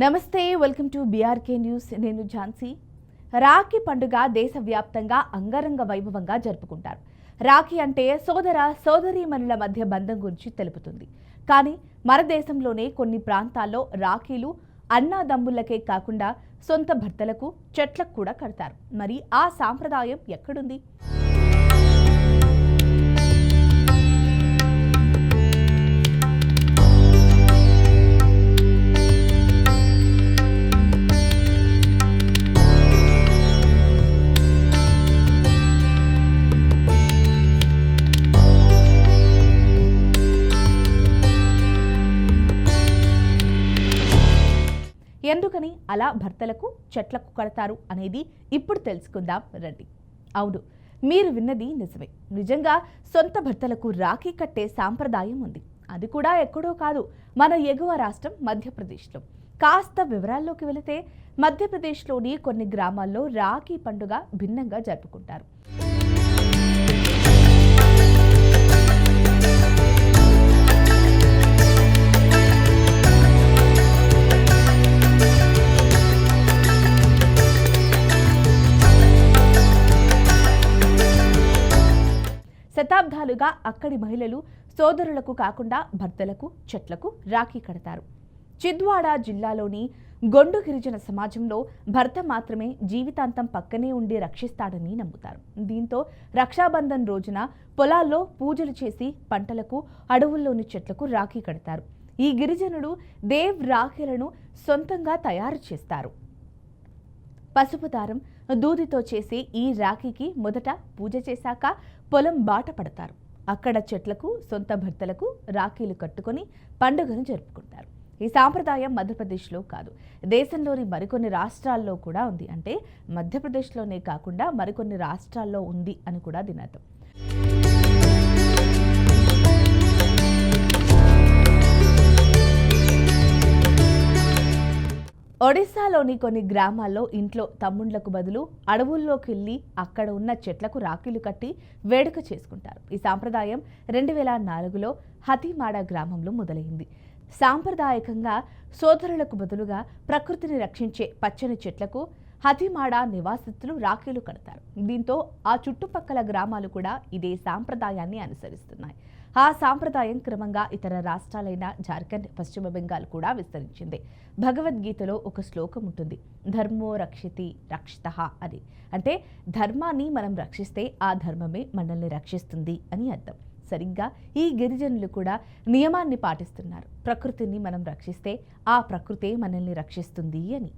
నమస్తే, welcome to BRK news. నేను ఝాన్సీ. రాఖీ పండుగ దేశవ్యాప్తంగా అంగరంగ వైభవంగా జరుపుకుంటారు. రాఖీ అంటే సోదర సోదరీమణుల మధ్య బంధం గురించి తెలుపుతుంది. కానీ మన దేశంలోనే కొన్ని ప్రాంతాల్లో రాఖీలు అన్నాదమ్ములకే కాకుండా సొంత భర్తలకు, చెట్లకు కూడా కడతారు. మరి ఆ సాంప్రదాయం ఎక్కడుంది? ఎందుకని అలా భర్తలకు, చెట్లకు కడతారు అనేది ఇప్పుడు తెలుసుకుందాం రండి. అవును, మీరు విన్నది నిజమే. నిజంగా సొంత భర్తలకు రాఖీ కట్టే సాంప్రదాయం ఉంది. అది కూడా ఎక్కడో కాదు, మన ఎగువ రాష్ట్రం మధ్యప్రదేశ్లో. కాస్త వివరాల్లోకి వెళితే మధ్యప్రదేశ్లోని కొన్ని గ్రామాల్లో రాఖీ పండుగ భిన్నంగా జరుపుకుంటారు. శతాబ్దాలుగా అక్కడి మహిళలు సోదరులకు కాకుండా భర్తలకు, చెట్లకు రాఖీ కడతారు. చిద్వాడ జిల్లాలోని గొండు గిరిజన సమాజంలో భర్త మాత్రమే జీవితాంతం పక్కనే ఉండి రక్షిస్తాడని నమ్ముతారు. దీంతో రక్షాబంధన్ రోజున పొలాల్లో పూజలు చేసి పంటలకు, అడవుల్లోని చెట్లకు రాఖీ కడతారు. ఈ గిరిజనులు దేవ్ రాఖీలను సొంతంగా తయారు చేస్తారు. పసుపు దారం, దూదితో చేసే ఈ రాఖీకి మొదట పూజ చేశాక పొలం బాట పడతారు. అక్కడ చెట్లకు, సొంత భర్తలకు రాఖీలు కట్టుకొని పండుగను జరుపుకుంటారు. ఈ సాంప్రదాయం మధ్యప్రదేశ్లో కాదు, దేశంలోని మరికొన్ని రాష్ట్రాల్లో కూడా ఉంది. అంటే మధ్యప్రదేశ్లోనే కాకుండా మరికొన్ని రాష్ట్రాల్లో ఉంది అని కూడా దీని అర్థం. ఒడిశాలోని కొన్ని గ్రామాల్లో ఇంట్లో తమ్ముళ్లకు బదులు అడవుల్లోకి వెళ్లి అక్కడ ఉన్న చెట్లకు రాఖీలు కట్టి వేడుక చేసుకుంటారు. ఈ సాంప్రదాయం 2004లో హతిమాడ గ్రామంలో మొదలైంది. సాంప్రదాయకంగా సోదరులకు బదులుగా ప్రకృతిని రక్షించే పచ్చని చెట్లకు హతిమాడ నివాసితులు రాఖీలు కడతారు. దీంతో ఆ చుట్టుపక్కల గ్రామాలు కూడా ఇదే సాంప్రదాయాన్ని అనుసరిస్తున్నాయి. ఆ సాంప్రదాయం క్రమంగా ఇతర రాష్ట్రాలైన జార్ఖండ్, పశ్చిమ బెంగాల్ కూడా విస్తరించింది. భగవద్గీతలో ఒక శ్లోకం ఉంటుంది, ధర్మో రక్షితి రక్షితః అని. అంటే ధర్మాన్ని మనం రక్షిస్తే ఆ ధర్మమే మనల్ని రక్షిస్తుంది అని అర్థం. సరిగ్గా ఈ గిరిజనులు కూడా నియమాన్ని పాటిస్తున్నారు. ప్రకృతిని మనం రక్షిస్తే ఆ ప్రకృతే మనల్ని రక్షిస్తుంది అని.